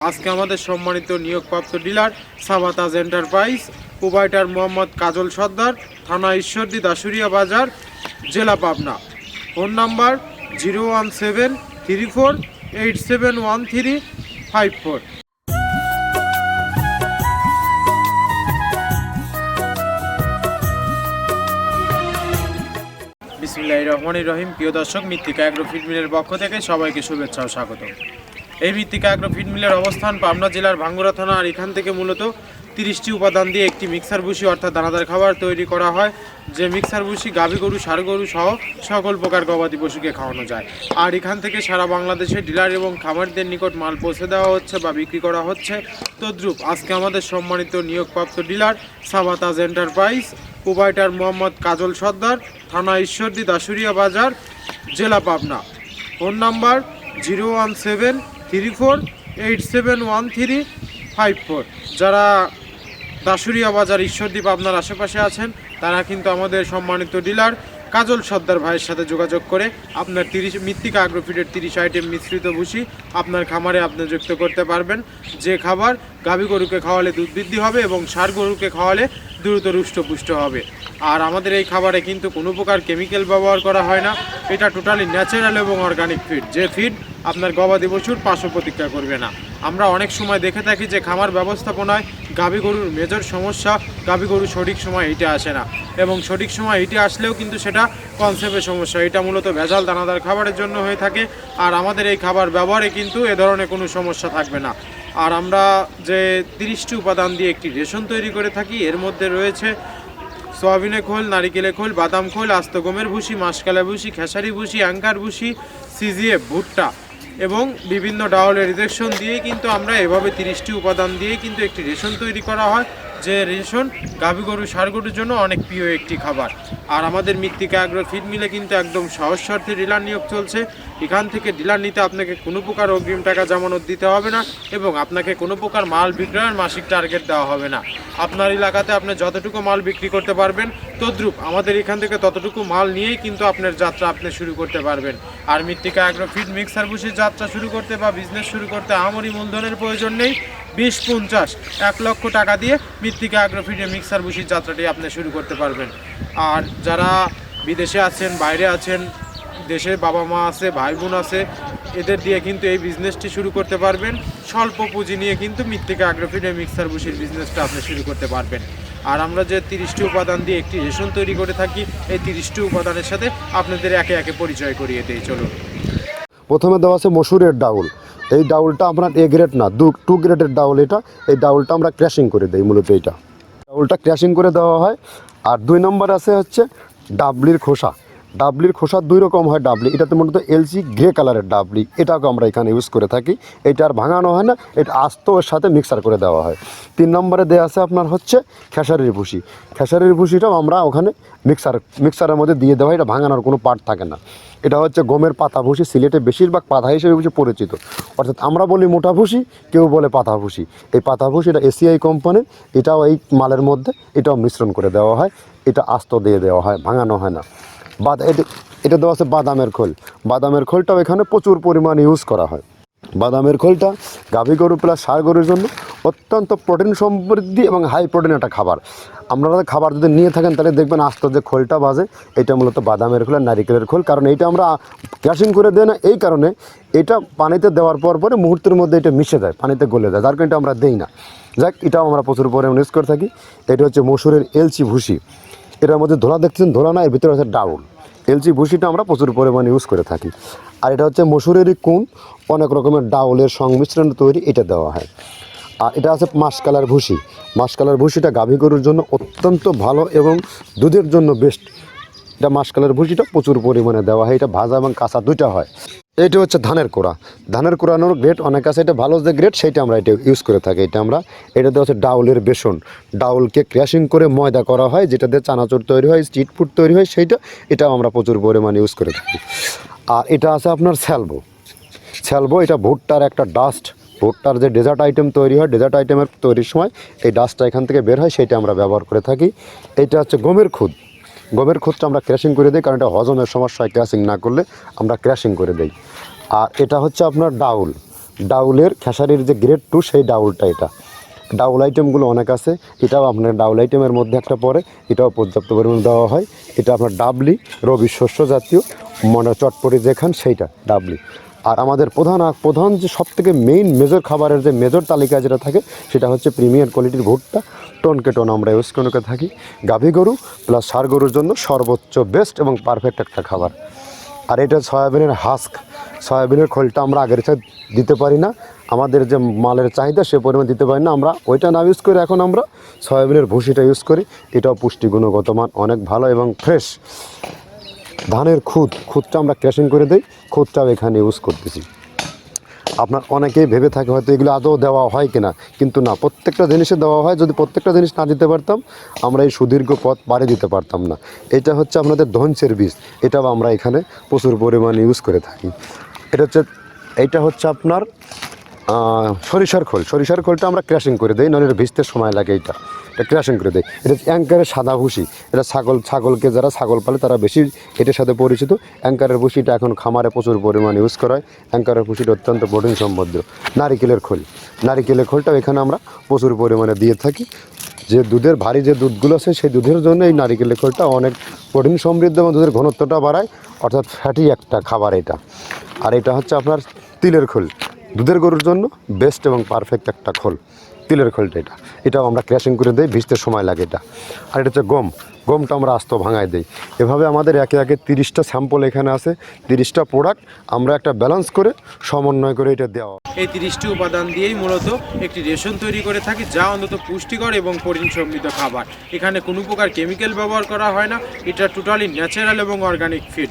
আজকে আমাদের সম্মানিত নিয়োগপ্রাপ্ত ডিলার সাবাতাজ এন্টারপ্রাইজ, প্রোভাইডার মোহাম্মদ কাজল সর্দার, থানা ঈশ্বরদী, দাসুরিয়া বাজার, জেলা পাবনা। Phone number 01734871354। বিসমিল্লাহির রহমানির রহিম। প্রিয় দর্শক, মৃত্তিকা অ্যাগ্রো ফিড মিলের পক্ষ থেকে সবাইকে শুভেচ্ছা ও স্বাগত। এই মৃত্তিকা অ্যাগ্রো ফিড মিলের অবস্থান পাবনা জেলার ভাঙ্গুড়া থানা। আর এখান থেকে মূলত 30টি উপাদান দিয়ে একটি মিক্সার ভুসি অর্থাৎ দানাদার খাবার তৈরি করা হয়। যে মিক্সার ভুসি গাভী গরু, ষাঁড় গরু সহ সকল প্রকার গবাদি পশুকে খাওয়ানো যায়। আর এখান থেকে সারা বাংলাদেশে ডিলার এবং খামারদের নিকট মাল পৌঁছে দেওয়া হচ্ছে বা বিক্রি করা হচ্ছে। তদ্রূপ আজকে আমাদের সম্মানিত নিয়োগপ্রাপ্ত ডিলার সাবাতাজ এন্টারপ্রাইজ, প্রোভাইডার মোহাম্মদ কাজল সর্দার, থানা ঈশ্বরদী, দাসুরিয়া বাজার, জেলা পাবনা। Phone number 01734871354। যারা দাসুরিয়া বাজার, ঈশ্বরদী, পাবনার আশেপাশে আছেন তারা কিন্তু আমাদের সম্মানিত ডিলার কাজল সর্দার ভাইয়ের সাথে যোগাযোগ করে আপনার মৃত্তিকা অ্যাগ্রো ফিডের 30 আইটেম মিশ্রিত ভুসি আপনার খামারে আপনি যুক্ত করতে পারবেন। যে খাবার গাভী গরুকে খাওয়ালে দুধ বৃদ্ধি হবে এবং ষাঁড় গরুকে খাওয়ালে দ্রুত হৃষ্টপুষ্ট হবে। আর আমাদের এই খাবারে কিন্তু কোনো প্রকার কেমিক্যাল ব্যবহার করা হয় না। এটা টোটালি ন্যাচারাল এবং অর্গানিক ফিড, যে ফিড আপনার গবাদি পশুর পার্শ্ব প্রতিক্রিয়া করবে না। আমরা অনেক সময় দেখে থাকি যে খামার ব্যবস্থাপনায় গাভী গরুর মেজর সমস্যা, গাভী গরু সঠিক সময় হিটে আসে না, এবং সঠিক সময় হিটে আসলেও কিন্তু সেটা কনসেপ্টের সমস্যা। এটা মূলত ভেজাল দানাদার খাবারের জন্য হয়ে থাকে। আর আমাদের এই খাবার ব্যবহারে কিন্তু এ ধরনের কোনো সমস্যা থাকবে না। আর আমরা যে 30টি উপাদান দিয়ে একটি রেশন তৈরি করে থাকি, এর মধ্যে রয়েছে সয়াবিনের খোল, নারিকেলের খোল, বাদাম খোল, আস্ত গমের ভুসি, মাসকালা ভুসি, খেসারি ভুসি, অ্যাঙ্কার ভুসি, সিজিএফ, ভুট্টা এবং বিভিন্ন ডাউলের রিজেকশন দিয়ে কিন্তু আমরা এভাবে 30টি উপাদান দিয়ে কিন্তু একটি রেশন তৈরি করা হয়। যে রেশন গাভী গরু, ষাঁড় গরুর জন্য অনেক প্রিয় একটি খাবার। আর আমাদের মৃত্তিকা অ্যাগ্রো ফিড মিলে কিন্তু একদম সহজ শর্তে ডিলার নিয়োগ চলছে। এখান থেকে ডিলার নিতে আপনাকে কোনো প্রকার অগ্রিম টাকা জামানত দিতে হবে না, এবং আপনাকে কোনো প্রকার মাল বিক্রয়ের মাসিক টার্গেট দেওয়া হবে না। আপনার এলাকাতে আপনি যতটুকু মাল বিক্রি করতে পারবেন তদ্রূপ আমাদের এখান থেকে ততটুকু মাল নিয়েই কিন্তু আপনার যাত্রা আপনি শুরু করতে পারবেন। আর মৃত্তিকা অ্যাগ্রো ফিড মিক্সার ভুসির যাত্রা শুরু করতে বা বিজনেস শুরু করতে আহামরি মূলধনের প্রয়োজন নেই। 20-50-1 লক্ষ টাকা দিয়ে মৃত্তিকা অ্যাগ্রো ফিডের মিক্সার ভুসির যাত্রাটি আপনি শুরু করতে পারবেন। আর যারা বিদেশে আছেন, বাইরে আছেন, দেশে বাবা মা আছে, ভাই বোন আছে, এদের দিয়ে কিন্তু এই বিজনেসটি শুরু করতে পারবেন। স্বল্প পুঁজি নিয়ে কিন্তু মৃত্তিকা অ্যাগ্রো ফিডের মিক্সার ভুসির বিজনেসটা আপনি শুরু করতে পারবেন। আর আমরা যে 30টি উপাদান দিয়ে একটি রেশন তৈরি করে থাকি, এই 30টি উপাদানের সাথে আপনাদের একে একে পরিচয় করিয়ে দিই। চলুন। প্রথমে দেওয়া আছে মসুরের ডাউল। এই ডাউলটা আপনার এ গ্রেড না, 2 গ্রেডের ডাউল এটা। এই ডাউলটা আমরা ক্র্যাশিং করে দিই, মূলত এইটা ডাউলটা ক্র্যাশিং করে দেওয়া হয়। আর 2 নম্বর আছে হচ্ছে ডাবলির খোসা। ডাবলির খোসা 2 রকম হয় ডাবলি, এটাতে মূলত এলসি গ্রে কালারের ডাবলি, এটাকে আমরা এখানে ইউজ করে থাকি। এটা আর ভাঙানো হয় না, এটা আস্ত ওর সাথে মিক্সার করে দেওয়া হয়। 3 নম্বরে দেওয়া আছে আপনার হচ্ছে খেসারির ভুসি। খেসারির ভুসিটাও আমরা ওখানে মিক্সারের মধ্যে দিয়ে দেওয়া হয়, এটা ভাঙানোর কোনো পার্ট থাকে না। এটা হচ্ছে গমের পাতা ভুসি, সিলেটে বেশিরভাগ পাতা হিসেবে ভুসি পরিচিত, অর্থাৎ আমরা বলি মোটা ভুসি, কেউ বলে পাতা ভুসি। এই পাতা ভুসি এটা এসিআই কোম্পানির, এটাও এই মালের মধ্যে এটাও মিশ্রণ করে দেওয়া হয়, এটা আস্ত দিয়ে দেওয়া হয়, ভাঙানো হয় না। এটা দেওয়া আছে বাদামের খোল। বাদামের খোলটাও এখানে প্রচুর পরিমাণে ইউজ করা হয়। বাদামের খোলটা গাভী গরু প্লাস ষাঁড় গরুর জন্য অত্যন্ত প্রোটিন সমৃদ্ধি এবং হাই প্রোটিন একটা খাবার। আপনারা খাবার যদি নিয়ে থাকেন তাহলে দেখবেন আস্ত যে খোলটা বাজে, এটা মূলত বাদামের খোল আর নারিকেলের খোল। কারণ এইটা আমরা ক্র্যাশিং করে দেয় না, এই কারণে এটা পানিতে দেওয়ার পরে মুহূর্তের মধ্যে এটা মিশে যায়, পানিতে গলে যায়, যার কারণে এটা আমরা দেই না। যাক, এটাও আমরা প্রচুর পরিমাণে ইউজ করে থাকি। এটা হচ্ছে মসুরের এলচি ভুসি। এটার মধ্যে ধোলা দেখছেন, ধোলা না, এর ভিতরে আছে ডাউল। এলচি ভুসিটা আমরা প্রচুর পরিমাণে ইউজ করে থাকি। আর এটা হচ্ছে মসুরেরই কুন, অনেক রকমের ডাউলের সংমিশ্রণ তৈরি, এটা দেওয়া হয়। আর এটা আছে মাসকালার ভুসি। মাসকালার ভুসিটা গাভী গরুর জন্য অত্যন্ত ভালো এবং দুধের জন্য বেস্ট। এটা মাসকালার ভুসিটা প্রচুর পরিমাণে দেওয়া হয়, এটা ভাজা এবং কাঁচা দুইটা হয়। এইটা হচ্ছে ধানের কোড়া। ধানের কোড়ানোর গ্রেড অনেক আছে, এটা ভালো যে গ্রেড সেইটা আমরা এটা ইউজ করে থাকি। এটা দেওয়া হচ্ছে ডাউলের বেসন। ডাউলকে ক্র্যাশিং করে ময়দা করা হয়, যেটা দিয়ে চানাচুর তৈরি হয়, স্ট্রিট ফুড তৈরি হয়, এটাও আমরা প্রচুর পরিমাণে ইউজ করে থাকি। আর এটা আছে আপনার স্যালবো। এটা ভুট্টার একটা ডাস্ট। ভুট্টার যে ডেজার্ট আইটেম তৈরি হয়, ডেজার্ট আইটেমের তৈরির সময় এই ডাস্টটা এখান থেকে বের হয়, সেটা আমরা ব্যবহার করে থাকি। এটা হচ্ছে গমের খুদ। গমের খুদটা আমরা ক্র্যাশিং করে দিই, কারণ এটা হজমের সমস্যায় ক্র্যাশিং না করলে আমরা ক্র্যাশিং করে দিই। আর এটা হচ্ছে আপনার ডাউল। ডাউলের খেসারির যে গ্রেড 2 সেই ডাউলটা এটা। ডাউল আইটেমগুলো অনেক আছে, এটাও আপনার ডাউল আইটেমের মধ্যে একটা পড়ে, এটাও পর্যাপ্ত পরিমাণে দেওয়া হয়। এটা আপনার ডাবলি রবি শস্য জাতীয় মনে চটপটি যেখান সেইটা ডাবলি। আর আমাদের প্রধান যে সবথেকে মেইন মেজর খাবারের যে মেজর তালিকা যেটা থাকে সেটা হচ্ছে প্রিমিয়ার কোয়ালিটির ভুট্টা, টনকে টন আমরা ইউজ করে থাকি। গাভী গরু প্লাস ষাঁড় গরুর জন্য সর্বোচ্চ বেস্ট এবং পারফেক্ট একটা খাবার। আর এটা সয়াবিনের হাস্ক, সয়াবিনের খোলটা আমরা আগের সাথে দিতে পারি না, আমাদের যে মালের চাহিদা সে পরিমাণ দিতে পারি না, আমরা ওইটা না ইউজ করে এখন আমরা সয়াবিনের ভুসিটা ইউজ করি। এটাও পুষ্টি গুণগত মান অনেক ভালো এবং ফ্রেশ। ধানের খুদটা আমরা ক্র্যাশিং করে দিই, খুদটাও এখানে ইউজ করতেছি। আপনার অনেকেই ভেবে থাকে হয়তো এগুলো আদৌ দেওয়া হয় কিনা, কিন্তু না, প্রত্যেকটা জিনিসে দেওয়া হয়। যদি প্রত্যেকটা জিনিস না দিতে পারতাম আমরা এই সুদীর্ঘ পথ পাড়ি দিতে পারতাম না। এটা হচ্ছে আপনাদের ধনচের বীজ, এটাও আমরা এখানে প্রচুর পরিমাণে ইউজ করে থাকি। এইটা হচ্ছে আপনার সরিষার খোলটা আমরা ক্র্যাশিং করে দিই, নাহলে ভিজতে সময় লাগে। এটা ক্র্যাশিং করে দেয়। এটা অ্যাঙ্কারের সাদা ভুসি, এটা ছাগলকে যারা ছাগল পালে তারা বেশি এটার সাথে পরিচিত। অ্যাঙ্কারের ভুসিটা এখন খামারে প্রচুর পরিমাণে ইউজ করা হয়। অ্যাঙ্কারের ভুসিটা অত্যন্ত প্রোটিন সমৃদ্ধ। নারিকেলের খোলটাও এখানে আমরা প্রচুর পরিমাণে দিয়ে থাকি। যে দুধের ভারী যে দুধগুলো আছে সেই দুধের জন্য এই নারিকেলের খোলটা অনেক প্রোটিন সমৃদ্ধ এবং দুধের ঘনত্বটা বাড়ায়, অর্থাৎ ফ্যাটি একটা খাবার এটা। আর এটা হচ্ছে আপনার তিলের খোল, দুধের গরুর জন্য বেস্ট এবং পারফেক্ট একটা খোল, তিলের খোলটা। এটাও আমরা ক্র্যাশিং করে দিই, ভিজতে সময় লাগে এটা। আর এটা হচ্ছে গমটা আমরা আস্ত ভাঙায় দিই। এভাবে আমাদের একে 30টা স্যাম্পল এখানে আছে, 30টা প্রোডাক্ট আমরা একটা ব্যালেন্স করে সমন্বয় করে এটা দেওয়া। এই 30টি উপাদান দিয়েই মূলত একটি রেশন তৈরি করে থাকি, যা অন্তত পুষ্টিকর এবং প্রোটিন সমৃদ্ধ খাবার। এখানে কোনো প্রকার কেমিক্যাল ব্যবহার করা হয় না, এটা টোটালি ন্যাচারাল এবং অর্গানিক ফিড।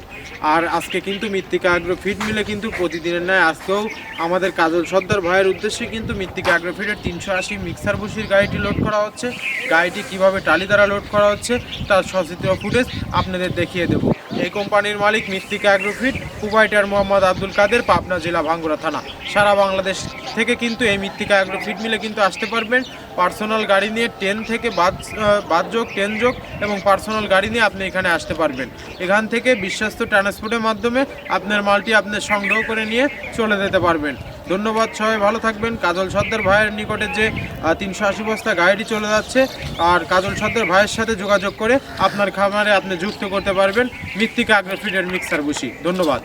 আর আজকে কিন্তু মৃত্তিকা আগ্রো ফিড মিলে কিন্তু প্রতিদিনের ন্যায় আজকেও আমাদের কাজল সর্দার ভাইয়ের উদ্দেশ্যে কিন্তু মৃত্তিকা আগ্রো ফিডের 380 মিক্সার ভুসির গাড়িটি লোড করা হচ্ছে। গাড়িটি কিভাবে টালি দ্বারা লোড করা হচ্ছে তার সচিত্র ফুটেজ আপনাদের দেখিয়ে দেব। এই কোম্পানির মালিক Mrittika agro feed, proprietor Mohammad Abdul Kader, Pabna জেলা ভাঙ্গুড়া থানা। সারা বাংলাদেশ থেকে কিন্তু এই মৃত্তিকা আগ্রো ফিড মিলে কিন্তু আসতে পারবেন। পার্সোনাল গাড়ি নিয়ে 10 থেকে বাদ যোগ 10 যোগ এবং পার্সোনাল গাড়ি নিয়ে আপনি এখানে আসতে পারবেন। এখান থেকে বিশ্বস্ত ট্রান্সপোর্টের মাধ্যমে আপনার মালটি আপনি সংগ্রহ করে নিয়ে চলে যেতে পারবেন। ধন্যবাদ, সবাই ভালো থাকবেন। কাজল সর্দার ভাইয়ের নিকটে যে 380 বস্তা গাড়িটি চলে যাচ্ছে, আর কাজল সর্দার ভাইয়ের সাথে যোগাযোগ করে আপনার খামারে আপনি যুক্ত করতে পারবেন মৃত্তিকা আগ্রো ফিডের মিক্সার ভুসি। ধন্যবাদ।